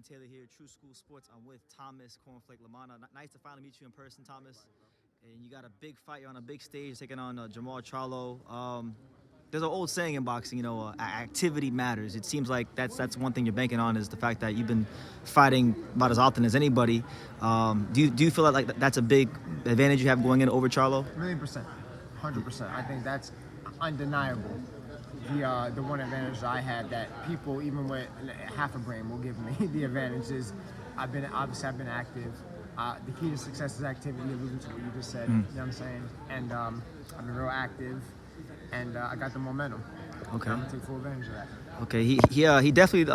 Taylor here, True School Sports. I'm with Thomas Cornflake Lamanna. Nice to finally meet you in person, Thomas. And you got a big fight. You're on a big stage taking on Jermall Charlo. There's an old saying in boxing, activity matters. It seems like that's one thing you're banking on, is the fact that you've been fighting about as often as anybody. Do you feel like that's a big advantage you have going in over Charlo? Million%, 100%. I think that's undeniable. The one advantage I had that people, even with half a brain, will give me the advantage is I've been active. The key to success is activity, alluding to what you just said. You know what I'm saying? And I've been real active, and I got the momentum. Okay. I'm gonna take full advantage of that. Okay, he definitely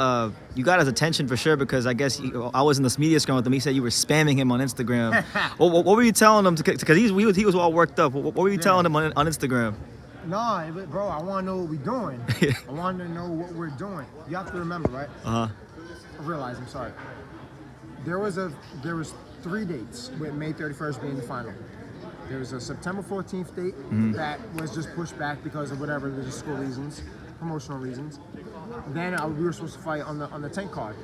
you got his attention for sure, because I guess I was in this media scrum with him. He said you were spamming him on Instagram. what were you telling him? Because he was all worked up. What were you telling him on Instagram? No, bro, I want to know what we're doing. I want to know what we're doing. You have to remember, right? Uh-huh. I'm sorry. There was 3 dates, with May 31st being the final. There was a September 14th date that was just pushed back because of whatever logistical reasons, promotional reasons. Then we were supposed to fight on the 10 card.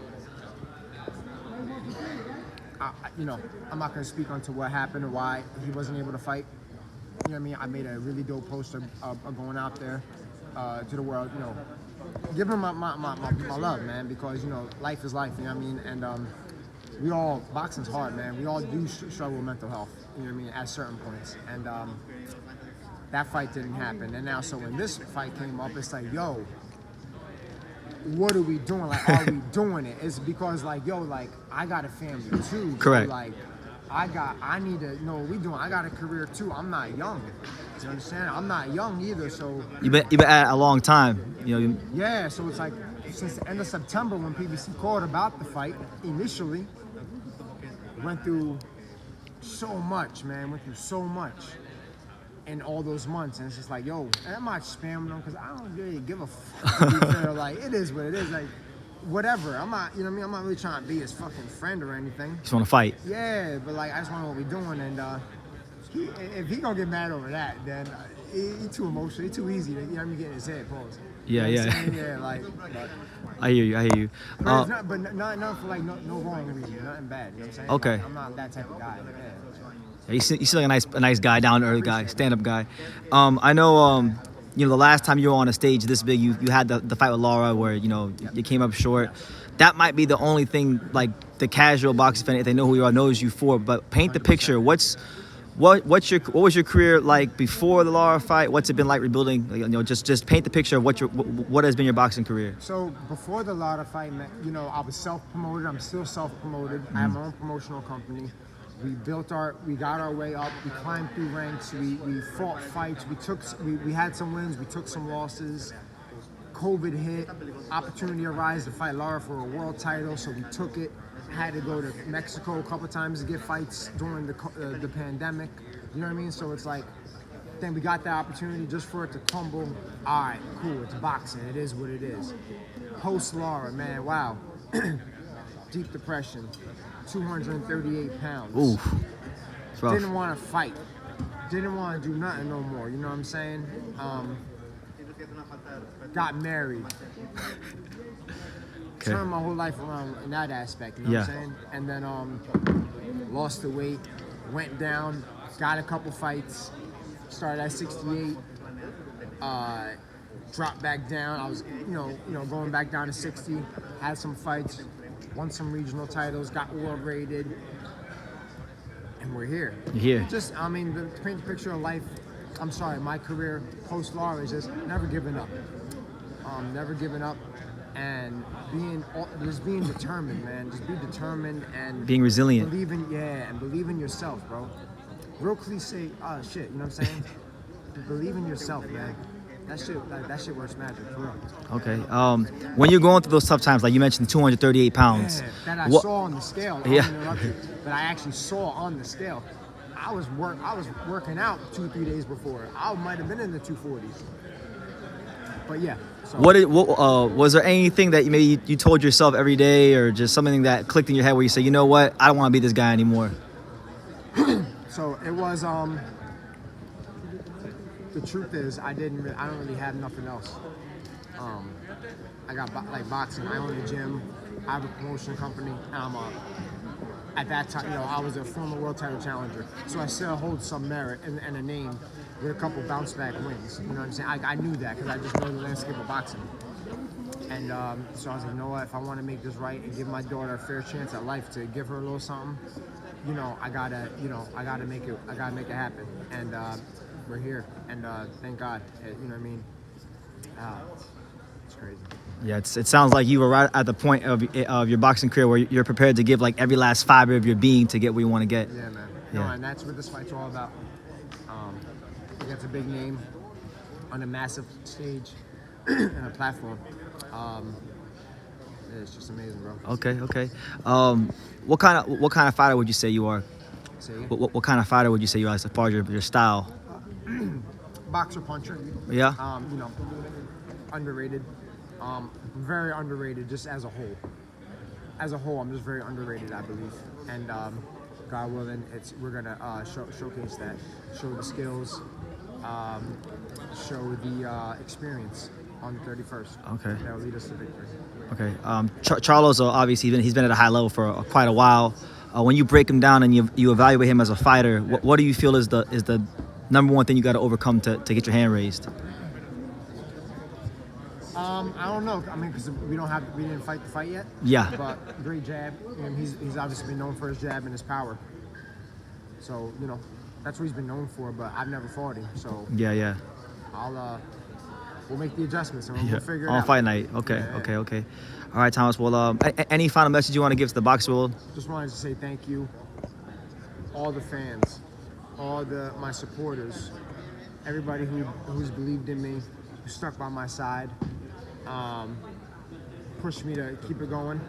I'm not going to speak onto what happened and why he wasn't able to fight. You know what I mean? I made a really dope poster of going out there to the world, give him my love, man, because, life is life, you know what I mean? And boxing's hard, man. We all do struggle with mental health, you know what I mean, at certain points. And that fight didn't happen. And now, so when this fight came up, it's like, yo, what are we doing? Like, are we doing it? It's because, like, yo, like, I got a family too. Correct. So, like, I need to know what we're doing. I got a career too. I'm not young. You understand? I'm not young either. So You've been at it a long time. Yeah. So it's like since the end of September when PBC called about the fight initially, went through so much, man. Went through so much in all those months, and it's just like, yo, I'm not spamming them because I don't really give a fuck. To be fair. Like, it is what it is. Like, whatever. I'm not, you know what I mean? I'm not really trying to be his fucking friend or anything. Just want to fight. Yeah, but like, I just want to know what we're doing, and if he gonna get mad over that, then he too emotional. He too easy. You know what I mean? Get in his head, pause. Yeah, you know yeah. Yeah, like. I hear you. But, not for like no wrong reason, nothing bad. You know what I'm saying? Okay. Like, I'm not that type of guy. Yeah. You seem like a nice guy, down to earth guy, stand up guy. I know. The last time you were on a stage this big, you had the fight with Lara where you came up short. That might be the only thing, like, the casual boxing fan, if they know who you are, knows you for. But paint the picture. What was your career like before the Lara fight? What's it been like rebuilding? Just paint the picture of what has been your boxing career. So before the Lara fight, I was self-promoted. I'm still self-promoted. I have my own promotional company. We got our way up. We climbed through ranks. We fought fights. We had some wins. We took some losses. COVID hit. Opportunity arose to fight Lara for a world title, so we took it. Had to go to Mexico a couple times to get fights during the pandemic. You know what I mean? So it's like, then we got the opportunity just for it to crumble. All right, cool. It's boxing. It is what it is. Post Lara, man, wow. Deep depression. 238 pounds. Oof. Didn't want to fight. Didn't want to do nothing no more. You know what I'm saying? Got married. Okay. Turned my whole life around in that aspect. You know what I'm saying? And then lost the weight, went down, got a couple fights, started at 68, dropped back down. I was, going back down to 60. Had some fights. Won some regional titles, got world rated, and we're here. You're here. Just, to paint the picture of life, my career post-Lara is just never giving up. Never giving up, and being determined, man. Just be determined and being resilient. Believe in yourself, bro. Real cliche, shit, you know what I'm saying? Believe in yourself, man. That shit works magic, for real. Okay. When you're going through those tough times, like you mentioned, 238 pounds. Yeah, that I saw on the scale. Yeah. But I actually saw on the scale. I was working out 2-3 days before. I might have been in the 240s. But yeah. So. Was there anything that maybe you told yourself every day, or just something that clicked in your head where you say, you know what, I don't want to be this guy anymore? So it was the truth is, I don't really have nothing else. I got like boxing. I own a gym. I have a promotion company, and I'm at that time, you know, I was a former world title challenger, so I still hold some merit and a name with a couple bounce back wins. You know what I'm saying? I knew that because I just know the landscape of boxing. And so I was like, you know what? If I want to make this right and give my daughter a fair chance at life, to give her a little something, you know, I gotta make it happen. And we're here, and thank God. You know what I mean? It's crazy. Yeah, it sounds like you were right at the point of your boxing career where you're prepared to give like every last fiber of your being to get where you want to get. Yeah, man. Yeah. No, and that's what this fight's all about. It's a big name on a massive stage and a platform. It's just amazing, bro. Okay. What kind of fighter would you say you are? Say it. What kind of fighter would you say you are as far as your style? Boxer puncher. Yeah. You know, underrated. Very underrated, just as a whole. As a whole, I'm just very underrated, I believe. And God willing, we're gonna showcase that, show the skills, show the experience on the 31st. Okay. That will lead us to victory. Okay. Charlo's obviously he's been at a high level for quite a while. When you break him down and you evaluate him as a fighter, what do you feel is the number one thing you got to overcome to get your hand raised? I don't know. I mean, because we didn't fight the fight yet. Yeah. But great jab, and he's obviously been known for his jab and his power. So you know, that's what he's been known for. But I've never fought him, so Yeah. We'll make the adjustments and we'll figure it out. On fight night. Okay. All right, Thomas. Well, any final message you want to give to the boxing world? Just wanted to say thank you, all the fans, all my supporters, everybody who's believed in me, who stuck by my side, pushed me to keep it going.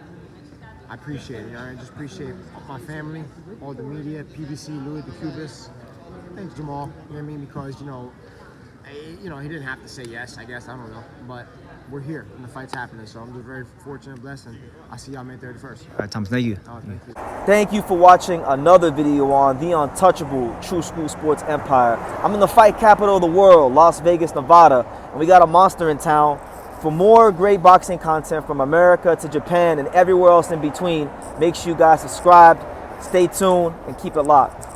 I appreciate it. You know, I just appreciate my family, all the media, PBC, Louis the Cubist. Thanks, Jermall. You know what I mean? Because he didn't have to say yes. I guess I don't know, but we're here and the fight's happening. So I'm just very fortunate, blessed, and I'll see y'all May 31st. All right, Thomas. Thank you. Thank you. Thank you for watching another video on the untouchable True School Sports Empire. I'm in the fight capital of the world, Las Vegas, Nevada, and we got a monster in town. For more great boxing content from America to Japan and everywhere else in between, make sure you guys subscribe, stay tuned, and keep it locked.